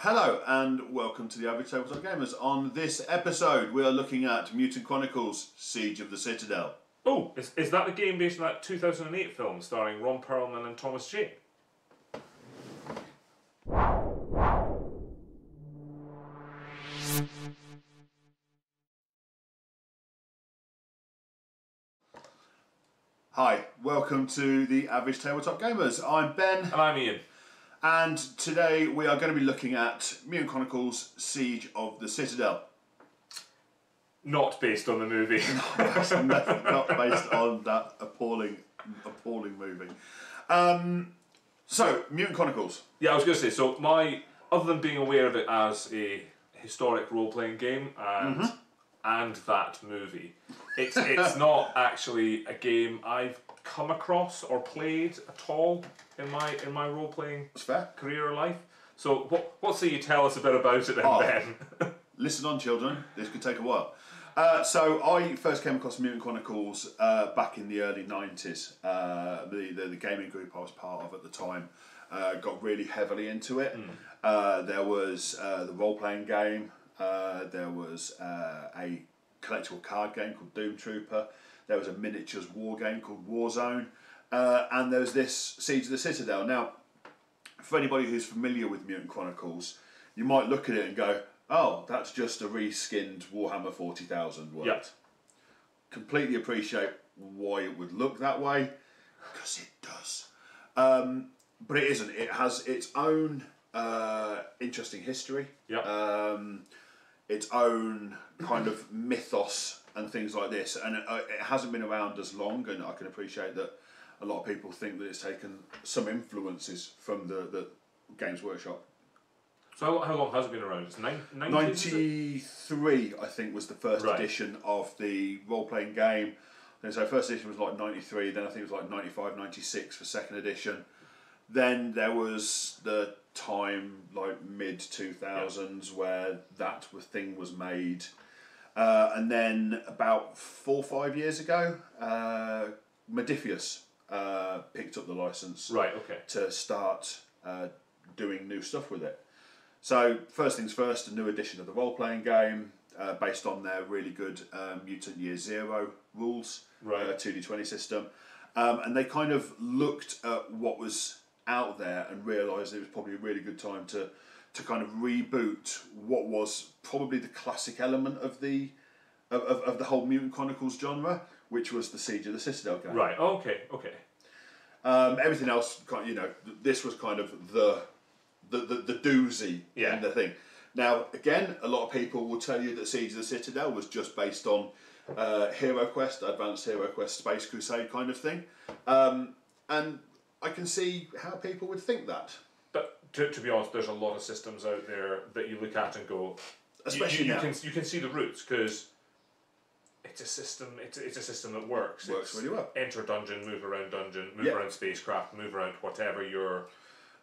Hello and welcome to the Average Tabletop Gamers. On this episode we are looking at Mutant Chronicles Siege of the Citadel. Oh, is that the game based on that 2008 film starring Ron Perlman and Thomas Jane? Hi, welcome to the Average Tabletop Gamers. I'm Ben. And I'm Ian. And today we are going to be looking at Mutant Chronicles Siege of the Citadel. Not based on the movie. Not based on that appalling movie. So, Mutant Chronicles. Yeah, I was going to say, so other than being aware of it as a historic role-playing game and that movie, it's not actually a game I've come across or played at all in my role-playing career or life. So what say you tell us a bit about it then, Ben? Listen on, children. This could take a while. So I first came across Mutant Chronicles back in the early 90s. The gaming group I was part of at the time got really heavily into it. There was the role-playing game. There was a collectible card game called Doom Trooper. There was a miniatures war game called Warzone. And there was this Siege of the Citadel. Now, for anybody who's familiar with Mutant Chronicles, you might look at it and go, oh, that's just a reskinned Warhammer 40,000 world. Yep. Completely appreciate why it would look that way, because it does. But it isn't. It has its own interesting history. Yep. Its own kind of mythos and things like this. And it hasn't been around as long, and I can appreciate that a lot of people think that it's taken some influences from the Games Workshop. So how long has it been around? It's 93, I think, was the first edition of the role-playing game. And so first edition was like 93, then I think it was like 95, 96 for second edition. Then there was the time, like mid-2000s, where that thing was made. And then about 4 or 5 years ago, Modiphius picked up the license to start doing new stuff with it. So first things first, a new edition of the role-playing game based on their really good Mutant Year Zero rules, 2D20 system. And they kind of looked at what was out there and realised it was probably a really good time to kind of reboot what was probably the classic element of the whole Mutant Chronicles genre, which was the Siege of the Citadel game. Right. Okay. Everything else, this was kind of the doozy in the thing. Now, again, a lot of people will tell you that Siege of the Citadel was just based on Hero Quest, Advanced Hero Quest, Space Crusade kind of thing. And I can see how people would think that. But to be honest, there's a lot of systems out there that you look at and go, especially you now. You can see the roots, because it's a system. It's a system that works. Works really well. Enter dungeon, move around spacecraft, move around whatever you're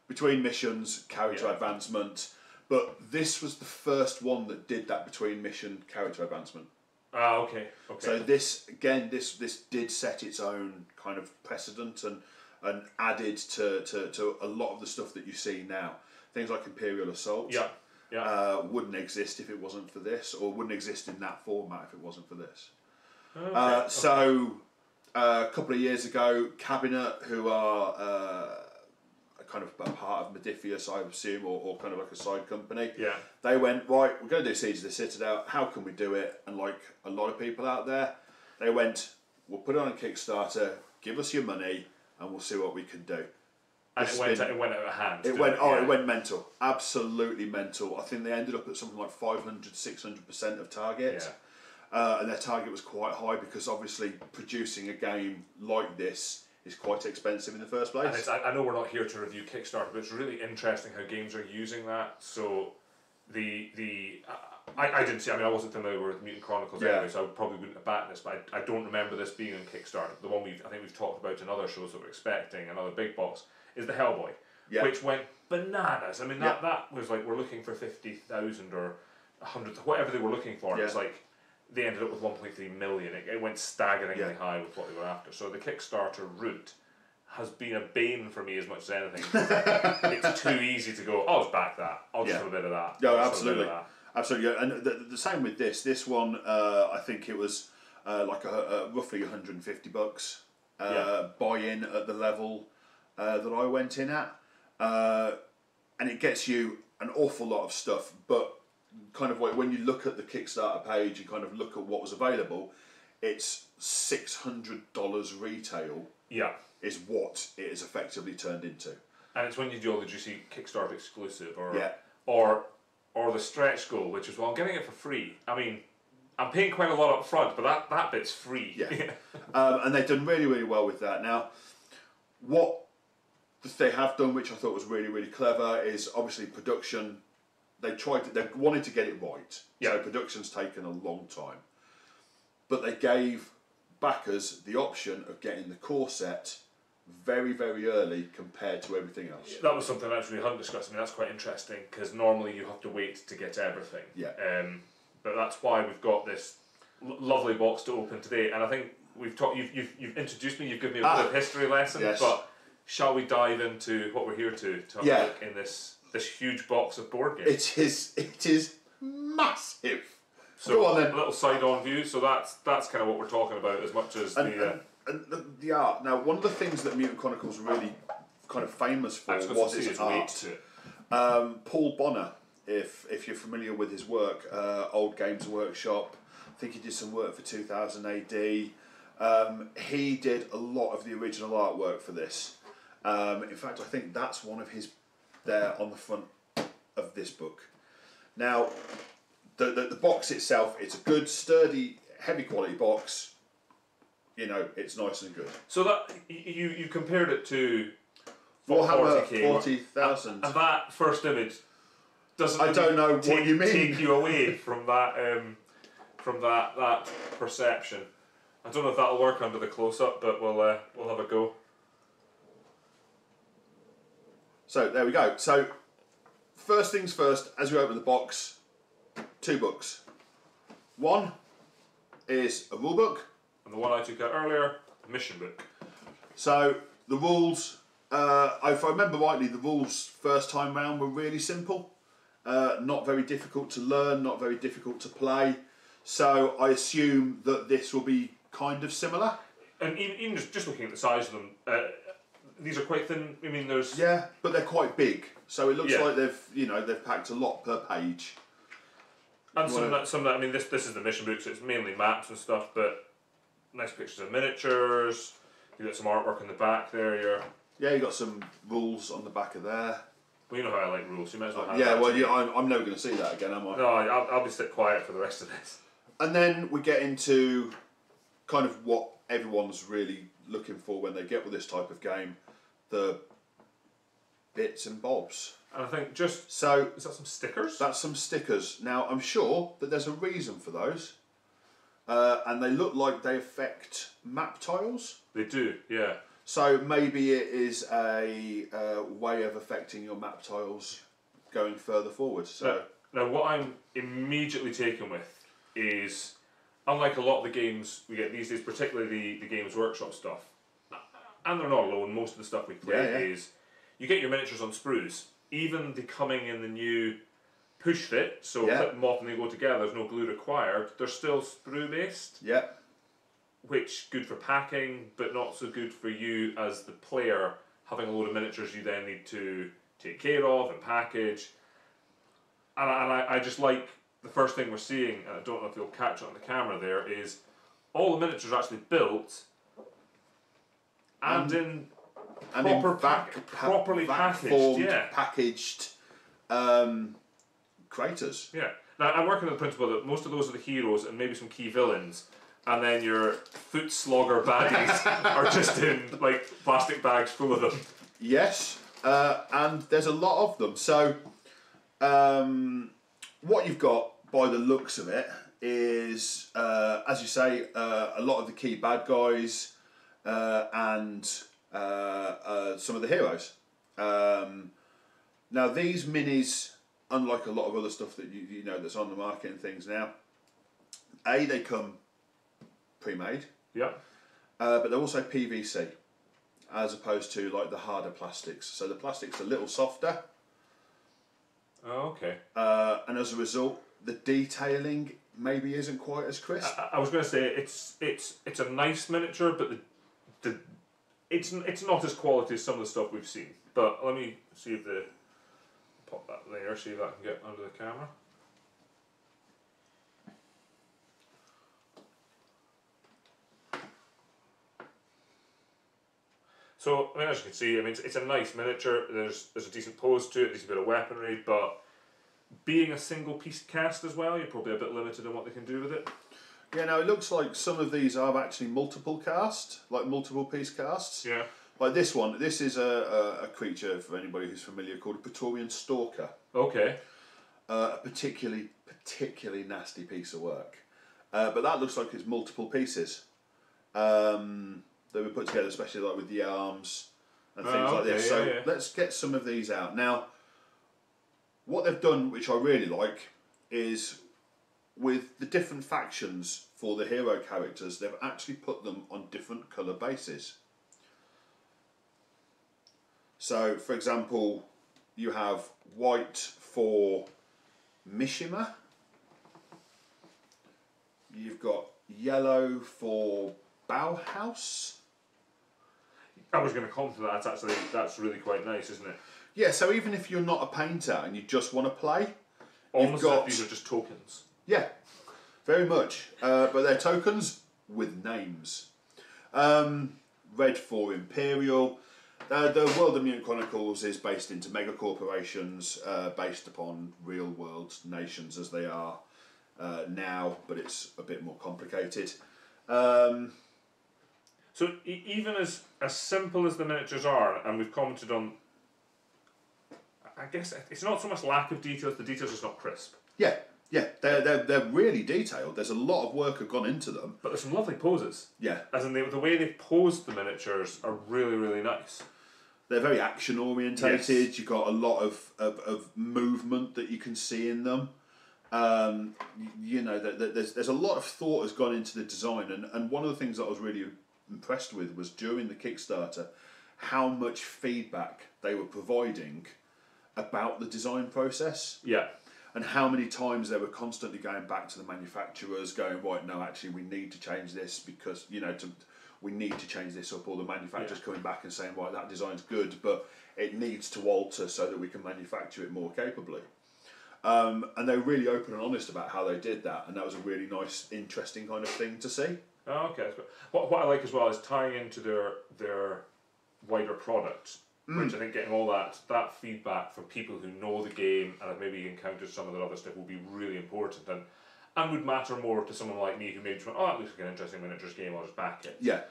between missions, character advancement. But this was the first one that did that between mission character advancement. Ah, okay. So this did set its own kind of precedent and added to a lot of the stuff that you see now. Things like Imperial Assault wouldn't exist if it wasn't for this, or wouldn't exist in that format if it wasn't for this. So a couple of years ago, Cabinet, who are kind of a part of Modiphius, I assume, or kind of like a side company. They went, right, we're going to do Siege of the Citadel. How can we do it? And like a lot of people out there, they went, we'll put it on a Kickstarter, give us your money, and we'll see what we can do. And it went out of hand. It went mental. Absolutely mental. I think they ended up at something like 500-600% of target. And their target was quite high because obviously producing a game like this is quite expensive in the first place. And I know we're not here to review Kickstarter, but it's really interesting how games are using that. So I didn't see. I mean, I wasn't familiar with Mutant Chronicles anyway, so I probably wouldn't have backed this. But I don't remember this being on Kickstarter. The one I think we've talked about in other shows that we're expecting, another big box, is the Hellboy, which went bananas. I mean, that was like, we're looking for 50,000 or 100, whatever they were looking for. It's like they ended up with 1.3 million. It went staggeringly high with what they were after. So the Kickstarter route has been a bane for me as much as anything. It's too easy to go, I'll just back that. I'll just have a bit of that. No, absolutely. Absolutely. Yeah. And the same with this. This one, I think it was like roughly $150 buy-in at the level that I went in at. And it gets you an awful lot of stuff, but kind of like when you look at the Kickstarter page and kind of look at what was available, it's $600 retail. Yeah. Is what it is effectively turned into. And it's when you do all the juicy Kickstarter exclusive or the stretch goal, which is, well, I'm getting it for free. I mean, I'm paying quite a lot up front, but that bit's free. Yeah. And they've done really, really well with that. Now, what they have done, which I thought was really, really clever, is obviously production. They wanted to get it right. Yeah. So production's taken a long time. But they gave backers the option of getting the core set very, very early compared to everything else. That was something actually we hadn't discussed. I mean, that's quite interesting because normally you have to wait to get everything. Yeah. But that's why we've got this lovely box to open today. And I think we've talked. You've introduced me. You've given me a bit of history lesson. Yes. But shall we dive into what we're here to have a look in this huge box of board games? It is massive. So go on then. A little side-on view. So that's kind of what we're talking about as much as the art. Now, one of the things that Mutant Chronicles really kind of famous for was its art. Paul Bonner, if you're familiar with his work, Old Games Workshop, I think he did some work for 2000 AD. He did a lot of the original artwork for this. In fact, I think that's one of his there on the front of this book. Now, the box itself, it's a good, sturdy, heavy quality box. You know, it's nice and good. So that you compared it to Warhammer 40,000, and that first image doesn't. I don't know what you mean. Take you away from that perception. I don't know if that'll work under the close up, but we'll have a go. So there we go. So first things first, as we open the box, 2 books. One is a rule book. And the one I took out earlier, a mission book. So the rules, if I remember rightly, the rules first time round were really simple. Not very difficult to learn, not very difficult to play. So I assume that this will be kind of similar. And even just looking at the size of them, these are quite thin. I mean, there's but they're quite big. So it looks like they've packed a lot per page. And some of that. I mean, this is the mission book, so it's mainly maps and stuff, but nice pictures of miniatures. You got some artwork in the back there. You got some rules on the back of there. Well, you know how I like rules. You might as well have that. I'm never going to see that again, am I? No, I'll be sit quiet for the rest of this. And then we get into kind of what everyone's really looking for when they get with this type of game, the bits and bobs. And I think is that some stickers? That's some stickers. Now, I'm sure that there's a reason for those. And they look like they affect map tiles. They do, yeah. So maybe it is a way of affecting your map tiles going further forward. So now what I'm immediately taken with is, unlike a lot of the games we get these days, particularly the Games Workshop stuff, and they're not alone, most of the stuff we play is, you get your miniatures on sprues. Even the coming in the new push fit, so clip them off and they go together, there's no glue required, they're still sprue based. Yeah. Which good for packing, but not so good for you as the player, having a load of miniatures you then need to take care of and package. And I just like the first thing we're seeing, and I don't know if you'll catch it on the camera there, is all the miniatures are actually built and properly packaged. Packaged craters. Yeah. Now, I'm working on the principle that most of those are the heroes and maybe some key villains, and then your foot slogger baddies are just in like plastic bags full of them. Yes, and there's a lot of them. So, what you've got by the looks of it is, as you say, a lot of the key bad guys and some of the heroes. Now, these minis, unlike a lot of other stuff that you know that's on the market and things now, they come pre-made. Yeah. But they're also PVC. as opposed to like the harder plastics. So the plastic's a little softer. Oh, okay. And as a result, the detailing maybe isn't quite as crisp. I was going to say it's a nice miniature, but it's not as quality as some of the stuff we've seen. But let me see if pop that there, see if I can get under the camera. So, I mean, as you can see, I mean, it's a nice miniature. There's a decent pose to it, a decent bit of weaponry, but being a single piece cast as well, you're probably a bit limited on what they can do with it. Yeah, now it looks like some of these are actually multiple cast, like multiple piece casts. Yeah. Like this one, this is a creature, for anybody who's familiar, called a Praetorian Stalker. Okay. A particularly nasty piece of work. But that looks like it's multiple pieces. That were put together, especially like with the arms and things like this. So let's get some of these out. Now, what they've done, which I really like, is with the different factions for the hero characters, they've actually put them on different colour bases. So, for example, you have white for Mishima. You've got yellow for Bauhaus. I was going to comment on that. That's really quite nice, isn't it? Yeah, so even if you're not a painter and you just want to play, almost like these are just tokens. Yeah, very much. But they're tokens with names. Red for Imperial. The world of Mutant Chronicles is based into mega corporations, based upon real world nations as they are now, but it's a bit more complicated. So even as simple as the miniatures are, and we've commented on, I guess it's not so much lack of details, the details are just not crisp. Yeah, they're really detailed. There's a lot of work have gone into them. But there's some lovely poses. Yeah. As in the way they've posed the miniatures are really, really nice. They're very action orientated. Yes. You've got a lot of movement that you can see in them. You know, there's a lot of thought has gone into the design, and one of the things that I was really impressed with was during the Kickstarter how much feedback they were providing about the design process. Yeah. And how many times they were constantly going back to the manufacturers, going, right, no, actually, we need to change this because, you know, we need to change this up. Or the manufacturers coming back and saying, right, that design's good, but it needs to alter so that we can manufacture it more capably. And they were really open and honest about how they did that, and that was a really nice, interesting kind of thing to see. Oh, okay. What I like as well is tying into their wider product. Which I think getting all that feedback from people who know the game and have maybe encountered some of the other stuff will be really important and would matter more to someone like me who maybe went, oh, that looks like an interesting miniatures game, I'll just back it. Yeah.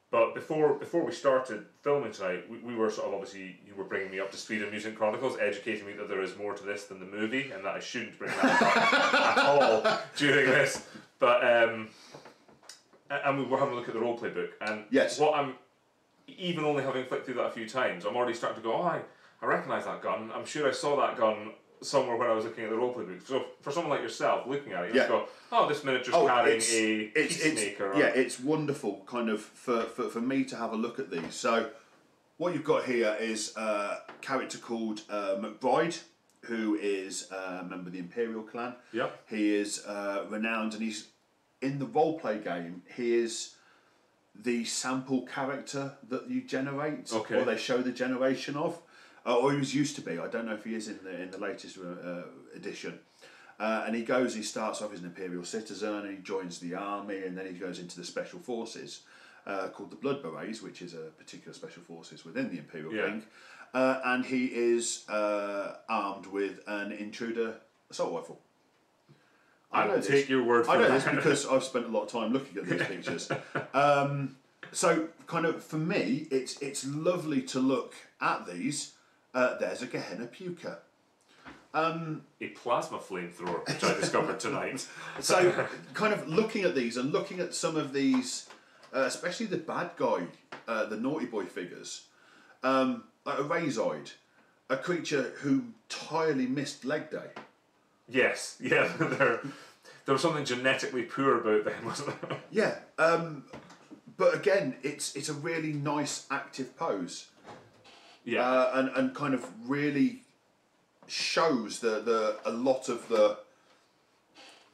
But before we started filming tonight, we were sort of, obviously, you were bringing me up to speed on Mutant Chronicles, educating me that there is more to this than the movie, and that I shouldn't bring that up at all during this. But and we were having a look at the roleplay book, and what I'm even only having flicked through that a few times, I'm already starting to go, oh, I recognise that gun. I'm sure I saw that gun somewhere when I was looking at the roleplay book. So for someone like yourself, looking at it, you just go, oh, this miniature's carrying a peacemaker. It's wonderful kind of for me to have a look at these. So what you've got here is a character called McBride, who is a member of the Imperial clan. Yep. He is renowned, and he's in the roleplay game. He is the sample character that you generate, or they show the generation of, or he was used to be. I don't know if he is in the latest edition. And he starts off as an Imperial citizen, and he joins the army, and then he goes into the special forces called the Blood Berets, which is a particular special forces within the Imperial King. And he is armed with an intruder assault rifle. I will take your word for that. I know this because I've spent a lot of time looking at these pictures. So, kind of, for me, it's lovely to look at these. There's a Gehenna Puker. A plasma flamethrower, which I discovered tonight. So, kind of looking at these and looking at some of these, especially the bad guy, the naughty boy figures, like a Razide, a creature who entirely missed leg day. Yes, there was something genetically poor about them, wasn't there? Yeah, but again, it's a really nice active pose. Yeah. And kind of really shows a lot of the.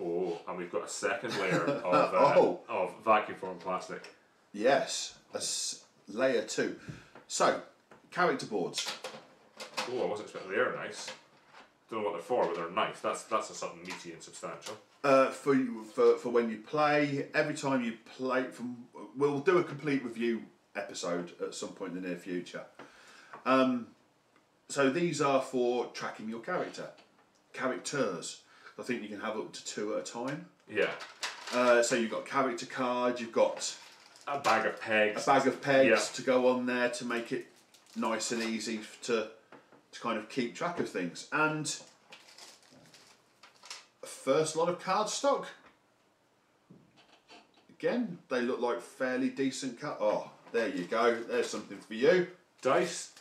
Oh, and we've got a second layer of vacuum formed plastic. Yes, layer 2. So, character boards. Oh, I wasn't expecting they are nice. Don't know what they're for, but they're nice. That's something meaty and substantial. For when you play, every time you play, we'll do a complete review episode at some point in the near future. So these are for tracking your characters. I think you can have up to 2 at a time. Yeah. So you've got character cards, you've got a bag of pegs. To go on there to make it nice and easy to kind of keep track of things. And first lot of card stock. Again, they look like fairly decent cards. Oh, there you go. There's something for you. Dice.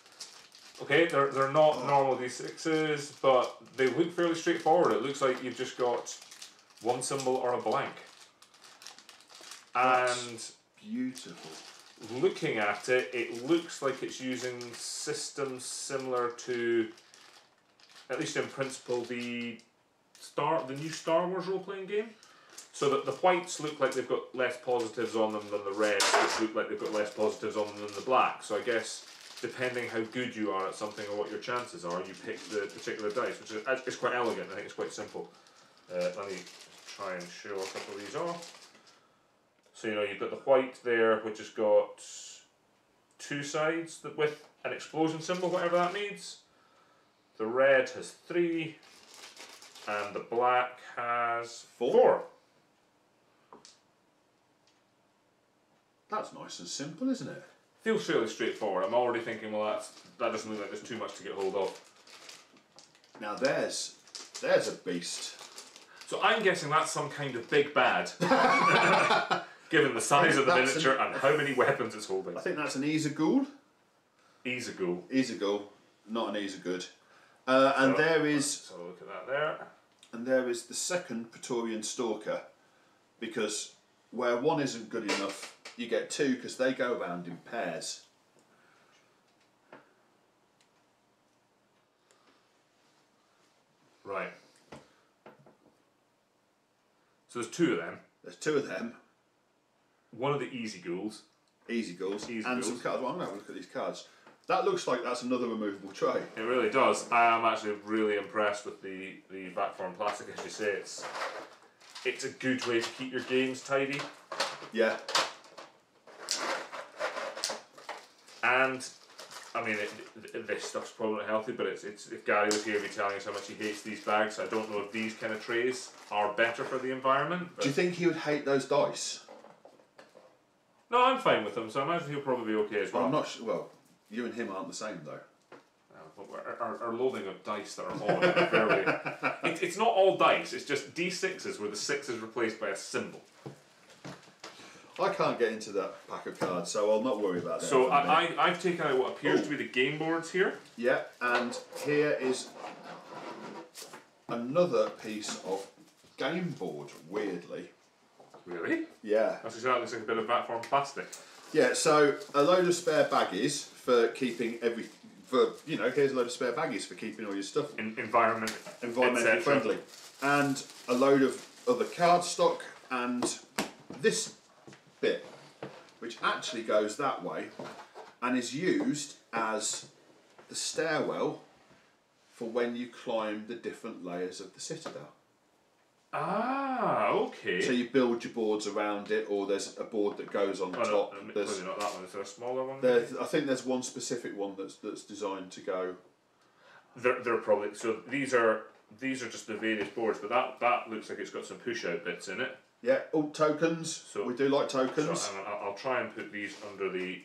Okay, they're not normal D6s, but they look fairly straightforward. It looks like you've just got one symbol or a blank. That's beautiful. Looking at it, it looks like it's using systems similar to, at least in principle, the new Star Wars role-playing game. So that the whites look like they've got less positives on them than the reds, which look like they've got less positives on them than the black. So I guess depending how good you are at something or what your chances are, you pick the particular dice, which is quite elegant. I think it's quite simple. Let me try and show a couple of these off. So you've got the white there, which has got 2 sides with an explosion symbol, whatever that means. The red has 3, and the black has 4. That's nice and simple, isn't it? Feels fairly straightforward. I'm already thinking, well, that doesn't look like there's too much to get hold of. Now there's a beast. So I'm guessing that's some kind of big bad, given the size of the miniature and how many weapons it's holding. I think that's an Easer-Ghoul. Easer-Ghoul. Easer-Ghoul, not an Easer-Good. And there is. Let's have a look at that there. And there is the second Praetorian Stalker, because where one isn't good enough, you get 2 because they go around in pairs. Right. So there's 2 of them. There's 2 of them. One of the Easer-Ghouls. Easer-Ghouls. And some cards. Well, I'm going to have a look at these cards. That looks like that's another removable tray. It really does. I am actually really impressed with the vac form plastic, as you say. It's a good way to keep your games tidy. Yeah. And I mean, this stuff's probably not healthy, but it's if Gary was here, he'd be telling us how much he hates these bags. I don't know if these kind of trays are better for the environment. Do you think he would hate those dice? No, I'm fine with them, so I imagine he'll probably be okay as well. I'm not sure. Well, you and him aren't the same though. Our loading of dice that are on are fairly. It's not all dice. It's just D6s where the 6 is replaced by a symbol. I can't get into that pack of cards, so I'll not worry about that. So I've taken out what appears to be the game boards here. Yeah, and here is another piece of game board, weirdly. Really? Yeah. That's exactly looks like a bit of vac form plastic. Yeah, so a load of spare baggies for keeping here's a load of spare baggies for keeping all your stuff environmentally friendly. And a load of other card stock and this bit, which actually goes that way and is used as the stairwell for when you climb the different layers of the Citadel. Ah, okay. So you build your boards around it, or there's a board that goes on top. No, there's not that one. Is there a smaller one? I think there's one specific one that's designed to go. They're probably so. These are just the various boards, but that looks like it's got some push out bits in it. Yeah, all tokens. So we do like tokens. So I'll try and put these under the.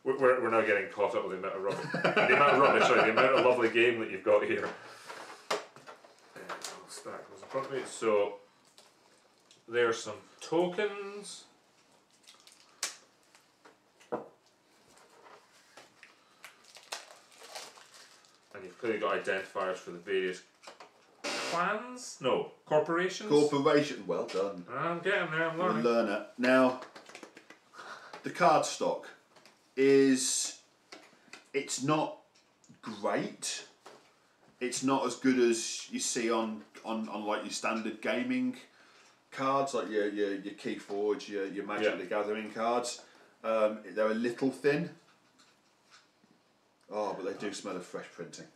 We're now getting caught up with the amount of rubbish. The amount of lovely game that you've got here. I'll stack those in front of me. So there's some tokens. And you've clearly got identifiers for the various clans? No, corporations? Corporation, well done. I'm getting there, I'm learning. Learner. Now, the card stock is, it's not great. It's not as good as you see on like your standard gaming cards, like your Keyforge, your Magic the Gathering cards. They're a little thin. Oh, but they do smell of fresh printing.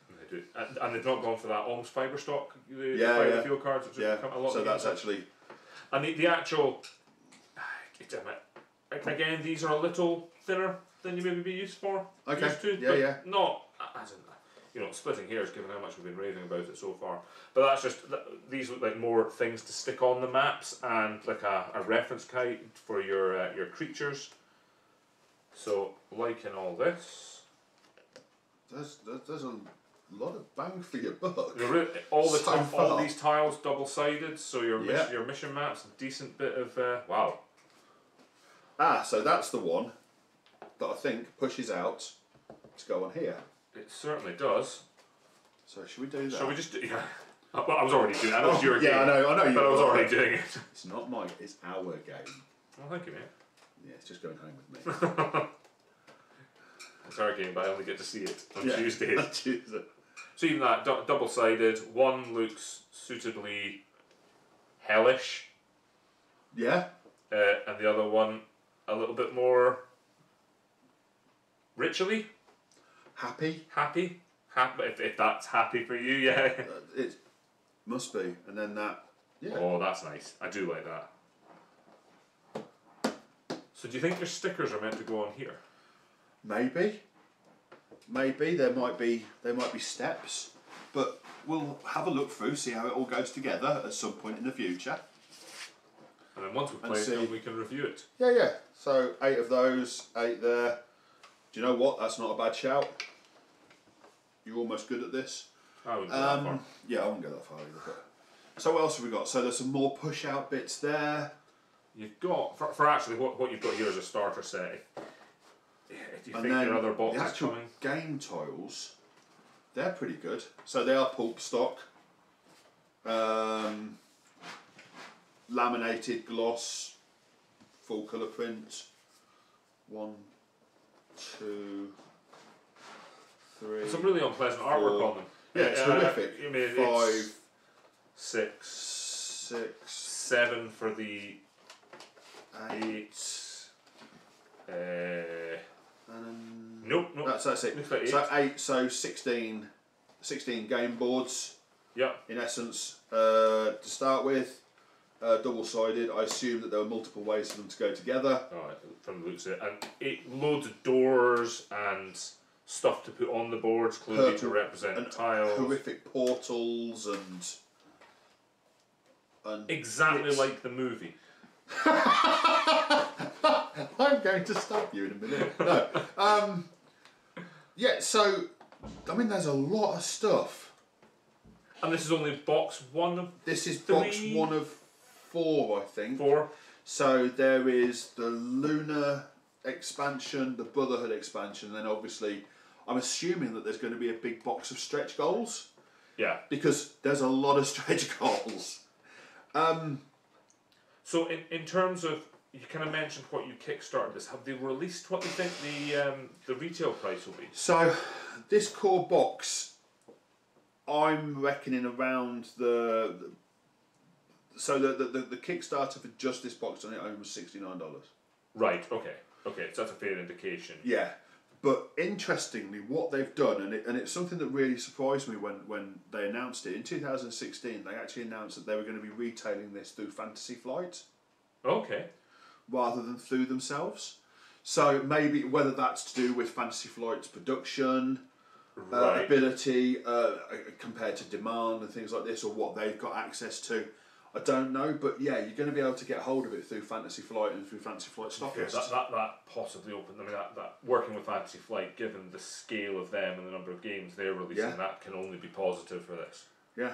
They do, and they've not gone for that almost fibre stock. The field cards, which have come a lot. So that's actually. And the actual. Again, these are a little thinner than you maybe be used to. But not as in, splitting hairs given how much we've been raving about it so far. But that's just, these look like more things to stick on the maps and like a reference guide for your creatures. So, liking all this. There's a lot of bang for your buck. All these tiles double-sided, so your mission maps, a decent bit of, wow. So that's the one that I think pushes out to go on here. It certainly does. So should we do that? Shall we just do? Yeah. Well, I was already doing that. That was your game. I know. But I was already doing it. It's not mine. It's our game. Well, thank you, mate. Yeah, it's just going home with me. It's our game, but I only get to see it on Tuesdays. On Tuesday. So even that double-sided, one looks suitably hellish. Yeah. And the other one a little bit more ritually. Happy. If that's happy for you, yeah. It must be. And then that. Yeah. Oh, that's nice. I do like that. So do you think your stickers are meant to go on here? Maybe there might be steps, but we'll have a look through, see how it all goes together at some point in the future. And then once we've played it, we can review it. Yeah. So 8 of those, 8 there. Do you know what? That's not a bad shout. You're almost good at this. I wouldn't go that far. Yeah, I wouldn't go that far either. But. So what else have we got? So there's some more push out bits there. You've got for actually what you've got here is a starter set. If you think your other box the is actual coming. game tiles, they're pretty good. So they are pulp stock, laminated gloss, full colour print. 1, 2, 3. Some really unpleasant artwork on them. Yeah, it's horrific. 5, 6, 7 for the 8. Nope. That's it. Like so 8, so 16 game boards. Yeah. In essence, to start with, double-sided. I assume that there were multiple ways for them to go together. Alright, from the looks of it, and loads of doors and stuff to put on the boards, clearly to represent tiles. Horrific portals and exactly bits. like the movie. I'm going to stop you in a minute. No. Yeah, so I mean, there's a lot of stuff. And this is only box 1 of. This is 3? box 1 of 4, I think. 4. So there is the Lunar expansion, the Brotherhood expansion, and then obviously, I'm assuming that there's going to be a big box of stretch goals. Yeah. Because there's a lot of stretch goals. So in terms of, you kind of mentioned what you kickstarted this. Have they released what you think the retail price will be? So this core box, I'm reckoning around the Kickstarter for just this box on its own was $69. Right. Okay. So that's a fair indication. Yeah. But interestingly, what they've done, and it's something that really surprised me when they announced it, in 2016 they actually announced that they were going to be retailing this through Fantasy Flight. Okay. Rather than through themselves. So maybe whether that's to do with Fantasy Flight's production, ability compared to demand and things like this, or what they've got access to, I don't know. But yeah, you're going to be able to get hold of it through Fantasy Flight and through Fantasy Flight stockists. That possibly opened. I mean, that working with Fantasy Flight, given the scale of them and the number of games they're releasing, that can only be positive for this. Yeah.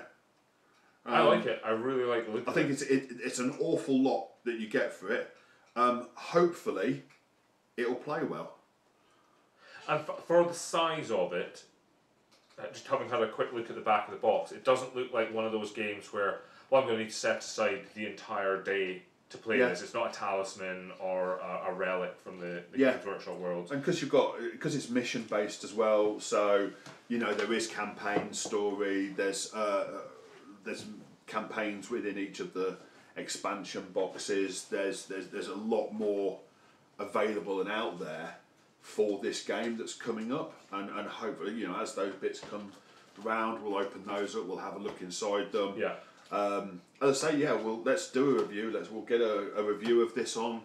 I like it. I really like the look I think it's an awful lot that you get for it. Hopefully, it'll play well. And for the size of it, just having had a quick look at the back of the box, it doesn't look like one of those games where, well, I'm going to need to set aside the entire day to play this. It's not a talisman or a relic from the Games Workshop world. And because it's mission based as well, so there is campaign story. There's campaigns within each of the expansion boxes. There's a lot more available and out there for this game that's coming up, and hopefully as those bits come round, we'll open those up. We'll have a look inside them. Yeah. As I say, let's do a review. We'll get a review of this on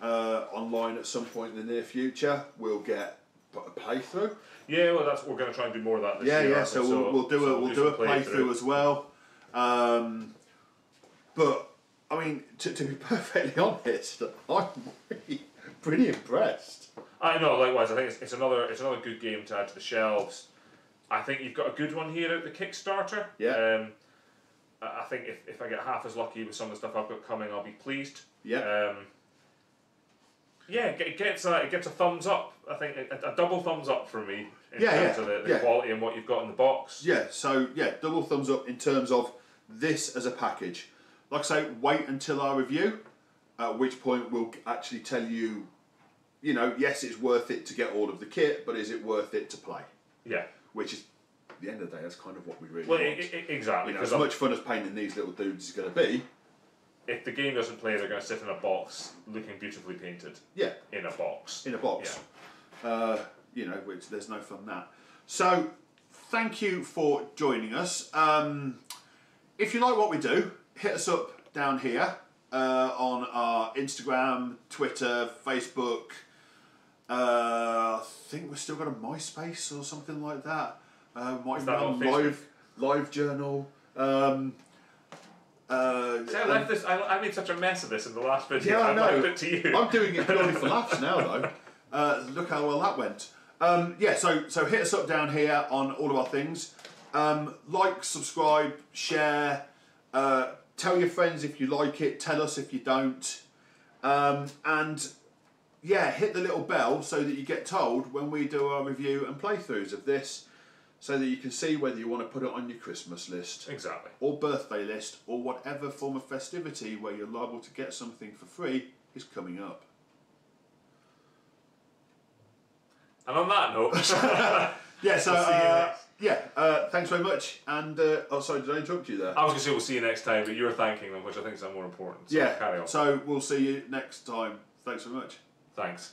online at some point in the near future. We'll get a playthrough. Yeah, well, we're going to try and do more of that this year. Yeah. So we'll do a playthrough as well. But I mean, to be perfectly honest, I'm really pretty impressed. I know. Likewise, I think it's another good game to add to the shelves. I think you've got a good one here at the Kickstarter. Yeah. I think if I get half as lucky with some of the stuff I've got coming, I'll be pleased. Yeah. It gets a thumbs up. I think a double thumbs up for me in terms of the quality and what you've got in the box. Yeah. So double thumbs up in terms of this as a package. Like I say, wait until our review, at which point we'll actually tell you, yes, it's worth it to get all of the kit, but is it worth it to play? Yeah. Which is, at the end of the day, that's kind of what we really want. Exactly. As much fun as painting these little dudes is going to be, if the game doesn't play, they're going to sit in a box looking beautifully painted. Yeah. In a box. Yeah. Which there's no fun in that. So, thank you for joining us. If you like what we do, hit us up down here on our Instagram, Twitter, Facebook. I think we've still got a MySpace or something like that. Might Is be that on on Facebook? live journal. I made such a mess of this in the last video. Yeah, I know. I left it to you. I'm doing it purely for laughs now, though. Look how well that went. So hit us up down here on all of our things. Like, subscribe, share. Tell your friends if you like it. Tell us if you don't. Hit the little bell so that you get told when we do our review and playthroughs of this, so that you can see whether you want to put it on your Christmas list. Exactly. Or birthday list, or whatever form of festivity where you're liable to get something for free is coming up. And on that note... thanks very much. And, sorry, did I interrupt you there? I was going to say we'll see you next time, but you're thanking them, which I think is more important. So carry on. So we'll see you next time. Thanks very much. Thanks.